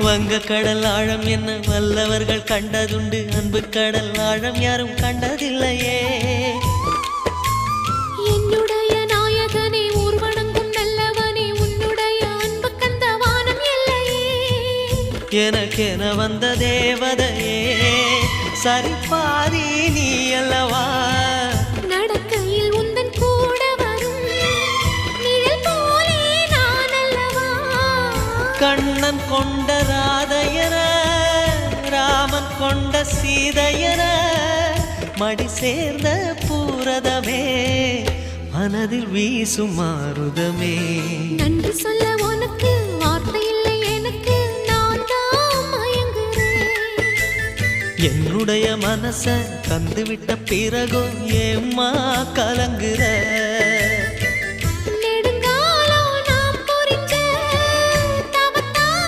வங்க கடல் ஆழம் என்ன வல்லவர்கள் கண்டதுண்டு, அன்பு கடல் ஆழம் யாரும் கண்டதில்லையே. என்னுடைய நாயகனே ஊர்வணங்கும் நல்லவனே, உன்னுடைய அன்பு கந்த வானம் எல்லையே. எனக்கென வந்த தேவதையே சரிபாதி நீ அல்லவா. நடக்கையில் உந்தன் கூட வரும் நிழல் போலே நான் அல்லவா. கண்ணன் கொண்ட ராதையர ராமன் கொண்ட சீதையர மடி சேர்ந்த பூரதமே மனதில் வீசும் மாருதமே. நன்றி சொல்ல உனக்கு வார்த்தை இல்லை எனக்கு, நான் தான் மயங்குறேன். என்னுடைய மனச தந்துவிட்ட பிறகும் ஏம்மா கலங்குற.